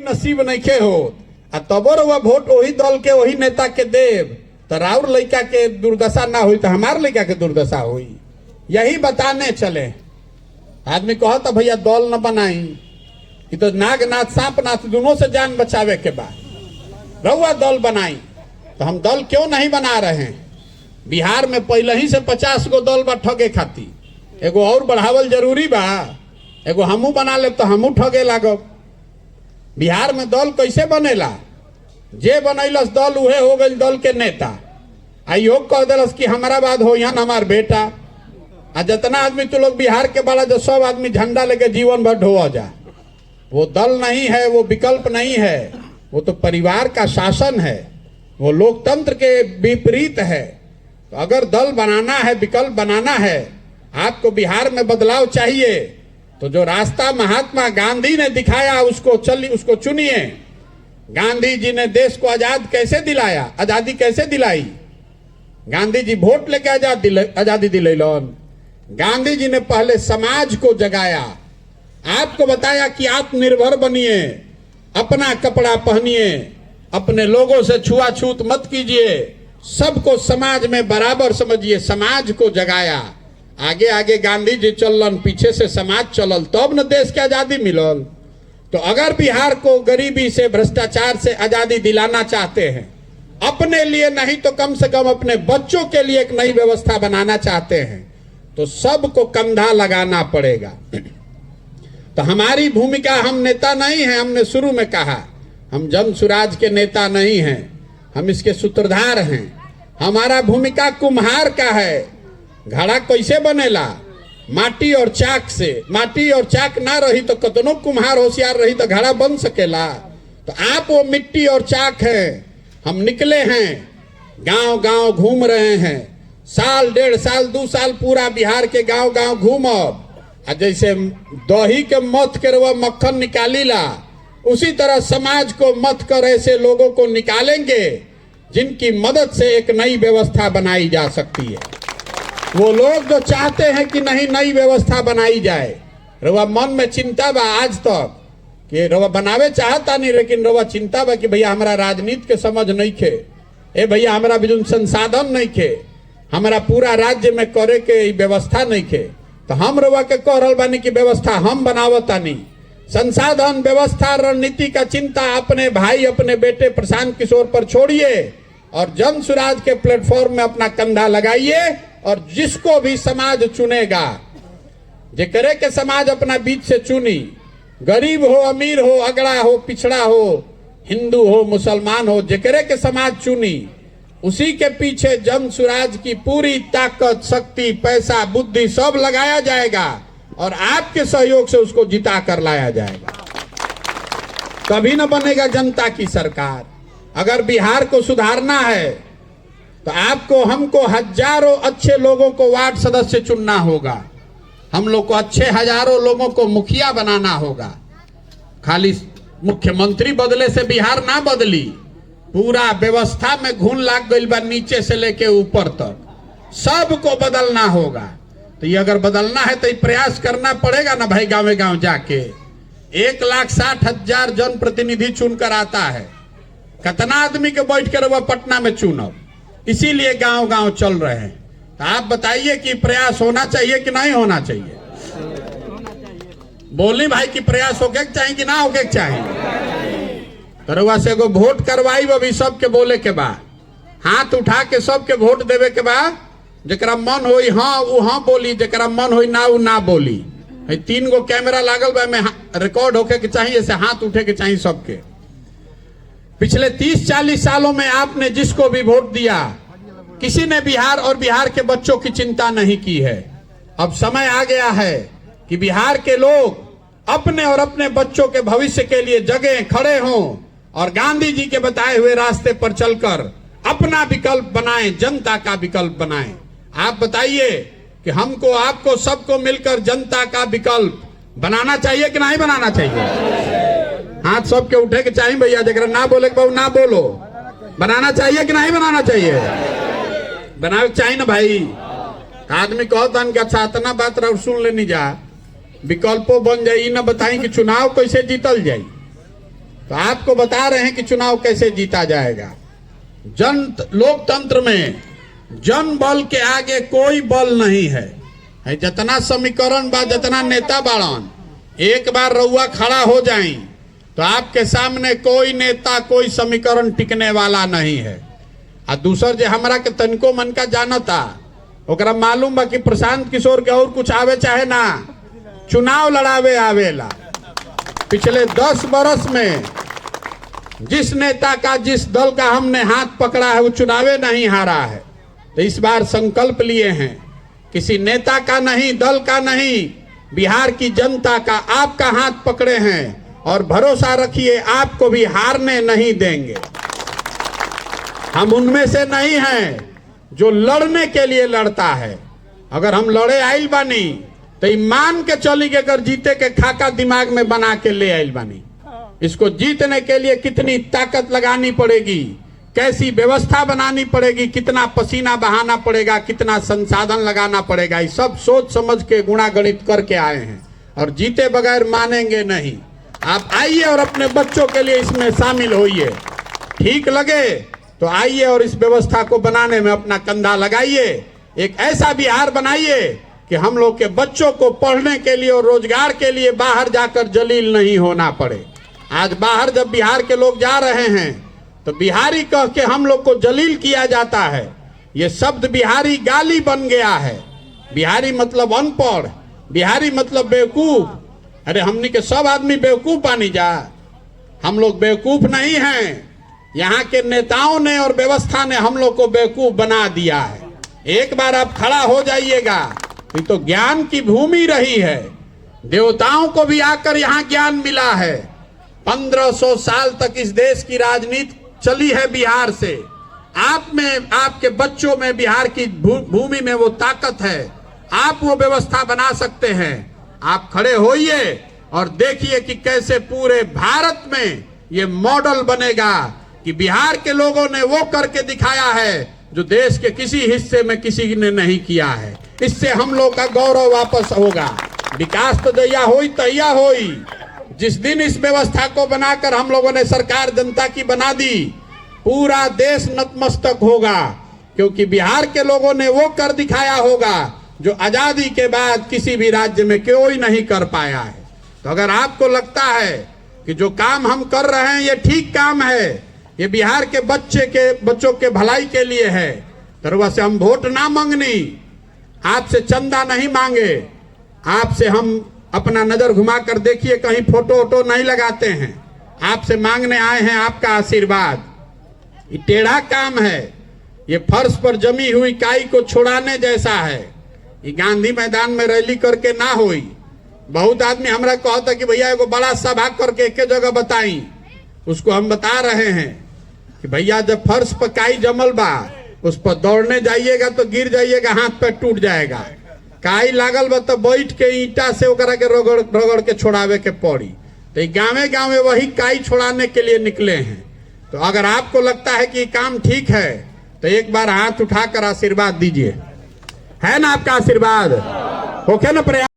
नसीब नइखे हो आ तबो रउआ वोट वही दल के वही नेता के देव तो राउर लड़का के दुर्दशा ना हुई तो हमार लड़का के दुर्दशा हुई। यही बताने चले। आदमी कहो तो भैया दल न बनाई, ये तो नागनाथ सांपनाथ दोनों से जान बचावे के बाद रउआ दल बनाई। तो हम दल क्यों नहीं बना रहे हैं? बिहार में पहले ही से 50 गो दल बा ठगे खाती, एगो और बढ़ावल जरूरी बा। एगो हमू बना ले तो हमू ठगे लागब। बिहार में दल कैसे बनेला? जे बनैलस दल उहे हो गई दल के नेता। आ योग कह दिलस कि हमारा बाद हो यहाँ हमार बेटा। आ जितना आदमी तो लोग बिहार के बड़ा जो सब आदमी झंडा लेके जीवन भर ढोआ जा, वो दल नहीं है, वो विकल्प नहीं है, वो तो परिवार का शासन है, वो लोकतंत्र के विपरीत है। तो अगर दल बनाना है, विकल्प बनाना है, आपको बिहार में बदलाव चाहिए तो जो रास्ता महात्मा गांधी ने दिखाया उसको चुनिए। गांधी जी ने देश को कैसे दिलाया, आजादी कैसे दिलाई? गांधी जी वोट लेके आजादी दिलैलन। गांधी जी ने पहले समाज को जगाया, आपको बताया कि आत्मनिर्भर बनिए, अपना कपड़ा पहनिए, अपने लोगों से छुआछूत मत कीजिए, सबको समाज में बराबर समझिए। समाज को जगाया। आगे आगे गांधी जी चलन, पीछे से समाज चलल, तब न देश के आजादी मिलल। तो अगर बिहार को गरीबी से, भ्रष्टाचार से आजादी दिलाना चाहते हैं, अपने लिए नहीं तो कम से कम अपने बच्चों के लिए एक नई व्यवस्था बनाना चाहते हैं, तो सबको कंधा लगाना पड़ेगा। तो हमारी भूमिका, हम नेता नहीं हैं, हमने शुरू में कहा हम जन सुराज के नेता नहीं हैं, हम इसके सूत्रधार हैं। हमारा भूमिका कुम्हार का है। घड़ा कैसे बनेला? माटी और चाक से। माटी और चाक ना रही तो कतनो कुम्हार होशियार रही तो घड़ा बन सकेला। तो आप वो मिट्टी और चाक हैं। हम निकले हैं, गांव गांव घूम रहे हैं, साल, 1.5 साल, 2 साल पूरा बिहार के गांव गांव घूमब। जैसे दही के मथ के रवा मक्खन निकालीला, उसी तरह समाज को मथ कर ऐसे लोगों को निकालेंगे जिनकी मदद से एक नई व्यवस्था बनाई जा सकती है। वो लोग जो चाहते हैं कि नहीं नई व्यवस्था बनाई जाए, रवा मन में चिंता बा आज तक कि रवा बनावे चाहता नहीं, लेकिन रवा चिंता बा कि भैया हमारा राजनीति के समझ नहीं खे, ए भैया हमारा भी संसाधन नहीं खे, हमारा पूरा राज्य में करे के व्यवस्था नहीं खे। तो हम रवा के कह रहल बानी कि व्यवस्था हम बनावतानी। संसाधन, व्यवस्था, रणनीति का चिंता अपने भाई, अपने बेटे प्रशांत किशोर पर छोड़िए और जन सुराज के प्लेटफॉर्म में अपना कंधा लगाइए। और जिसको भी समाज चुनेगा, जेकरे के समाज अपना बीच से चुनी, गरीब हो, अमीर हो, अगड़ा हो, पिछड़ा हो, हिंदू हो, मुसलमान हो, जेकरे के समाज चुनी, उसी के पीछे जन सुराज की पूरी ताकत, शक्ति, पैसा, बुद्धि सब लगाया जाएगा और आपके सहयोग से उसको जिता कर लाया जाएगा। कभी न बनेगा जनता की सरकार। अगर बिहार को सुधारना है तो आपको, हमको हजारों अच्छे लोगों को वार्ड सदस्य चुनना होगा। हम लोग को अच्छे हजारों लोगों को मुखिया बनाना होगा। खाली मुख्यमंत्री बदले से बिहार ना बदली, पूरा व्यवस्था में घुन लाग गई बा, नीचे से लेके ऊपर तक सबको बदलना होगा। तो ये अगर बदलना है तो ये प्रयास करना पड़ेगा ना भाई। गाँव गाँव जाके 1,60,000 जन प्रतिनिधि चुनकर आता है, कितना आदमी के बैठ कर वह पटना में चुनब, इसीलिए गांव गांव चल रहे हैं। तो आप बताइए कि प्रयास होना चाहिए कि नहीं होना चाहिए? बोली भाई कि प्रयास होके चाहिए कि ना होके चाहिए? तरवा से को वोट करवाई अभी सबके बोले के बाद, हाथ उठा के सबके वोट देवे के बाद, जरा मन होई हाँ वो हाँ बोली, जरा मन होई ना वो ना बोली। 3 गो कैमरा लागल बा में रिकॉर्ड होके के चाहिए, से हाथ उठे के चाहिए सबके। पिछले 30-40 सालों में आपने जिसको भी वोट दिया, किसी ने बिहार और बिहार के बच्चों की चिंता नहीं की है। अब समय आ गया है कि बिहार के लोग अपने और अपने बच्चों के भविष्य के लिए जगें, खड़े हों और गांधी जी के बताए हुए रास्ते पर चलकर अपना विकल्प बनाएं, जनता का विकल्प बनाएं। आप बताइए कि हमको, आपको, सबको मिलकर जनता का विकल्प बनाना चाहिए कि नहीं बनाना चाहिए? हाथ सबके उठे के चाहिए भैया। जरा ना बोले के ना बोलो। बनाना चाहिए कि नहीं बनाना चाहिए? बनावे चाहिए ना भाई। आदमी कहता कि अच्छा इतना बात रहा सुन लेनी जा, विकल्पों बन जाये, न बताई कि चुनाव कैसे जीतल जाये। तो आपको बता रहे हैं कि चुनाव कैसे जीता जाएगा। लोकतंत्र में जन बल के आगे कोई बल नहीं है। जितना समीकरण बा, जितना नेता बाड़न, एक बार रउआ खड़ा हो जाई तो आपके सामने कोई नेता कोई समीकरण टिकने वाला नहीं है। आ दूसर जे हमरा के तनको मन का जानता, ओकरा मालूम बा कि प्रशांत किशोर के और कुछ आवे चाहे ना, चुनाव लड़ावे आवेला। पिछले 10 बरस में जिस नेता का, जिस दल का हमने हाथ पकड़ा है वो चुनावे नहीं हारा है। तो इस बार संकल्प लिए हैं, किसी नेता का नहीं, दल का नहीं, बिहार की जनता का आपका हाथ पकड़े हैं और भरोसा रखिए आपको भी हारने नहीं देंगे। हम उनमें से नहीं हैं जो लड़ने के लिए लड़ता है। अगर हम लड़े आइल बानी तो मान के चली कि अगर जीते के खाका दिमाग में बना के ले आइल बानी। इसको जीतने के लिए कितनी ताकत लगानी पड़ेगी, कैसी व्यवस्था बनानी पड़ेगी, कितना पसीना बहाना पड़ेगा, कितना संसाधन लगाना पड़ेगा, ये सब सोच समझ के गुणा गणित करके आए हैं और जीते बगैर मानेंगे नहीं। आप आइए और अपने बच्चों के लिए इसमें शामिल होइए। ठीक लगे तो आइए और इस व्यवस्था को बनाने में अपना कंधा लगाइए। एक ऐसा बिहार बनाइए कि हम लोग के बच्चों को पढ़ने के लिए और रोजगार के लिए बाहर जाकर जलील नहीं होना पड़े। आज बाहर जब बिहार के लोग जा रहे हैं तो बिहारी कह के हम लोग को जलील किया जाता है। ये शब्द बिहारी गाली बन गया है। बिहारी मतलब अनपढ़, बिहारी मतलब बेवकूफ। अरे हमनी के सब आदमी बेवकूफ पानी जा, हम लोग बेवकूफ नहीं हैं। यहाँ के नेताओं ने और व्यवस्था ने हम लोग को बेवकूफ बना दिया है। एक बार आप खड़ा हो जाइएगा। ये तो ज्ञान की भूमि रही है, देवताओं को भी आकर यहाँ ज्ञान मिला है। 1500 साल तक इस देश की राजनीति चली है बिहार से। आप में, आपके बच्चों में बिहार की भूमि में वो ताकत है। आप वो व्यवस्था बना सकते हैं। आप खड़े होइए और देखिए कि कैसे पूरे भारत में ये मॉडल बनेगा कि बिहार के लोगों ने वो करके दिखाया है जो देश के किसी हिस्से में किसी ने नहीं किया है। इससे हम लोग का गौरव वापस होगा। विकास तो जया होई तैया होई। जिस दिन इस व्यवस्था को बनाकर हम लोगों ने सरकार जनता की बना दी, पूरा देश नतमस्तक होगा, क्योंकि बिहार के लोगों ने वो कर दिखाया होगा जो आजादी के बाद किसी भी राज्य में कोई नहीं कर पाया है। तो अगर आपको लगता है कि जो काम हम कर रहे हैं ये ठीक काम है, ये बिहार के बच्चों के भलाई के लिए है, तो से हम वोट ना मांगनी, आपसे चंदा नहीं मांगे, आपसे हम अपना नजर घुमा कर देखिए कहीं फोटो वोटो नहीं लगाते हैं। आपसे मांगने आए हैं आपका आशीर्वाद। ये टेढ़ा काम है, ये फर्श पर जमी हुई काई को छुड़ाने जैसा है। ये गांधी मैदान में रैली करके ना होई। बहुत आदमी हमरा कहता कि भैया एगो बड़ा सभा करके एक जगह बताई। उसको हम बता रहे हैं कि भैया जब फर्श पर काई जमल बा, उस पर दौड़ने जाइएगा तो गिर जाइएगा, हाथ पैर टूट जाएगा। काई लागल बा तो बैठ के ईंटा से ओकरा के रगड़ के छोड़ावे के पड़ी। तो गाँवे गाँवे वही काई छोड़ाने के लिए निकले हैं। तो अगर आपको लगता है कि काम ठीक है तो एक बार हाथ उठाकर आशीर्वाद दीजिए। है ना आपका आशीर्वाद? ओके ना प्रयास?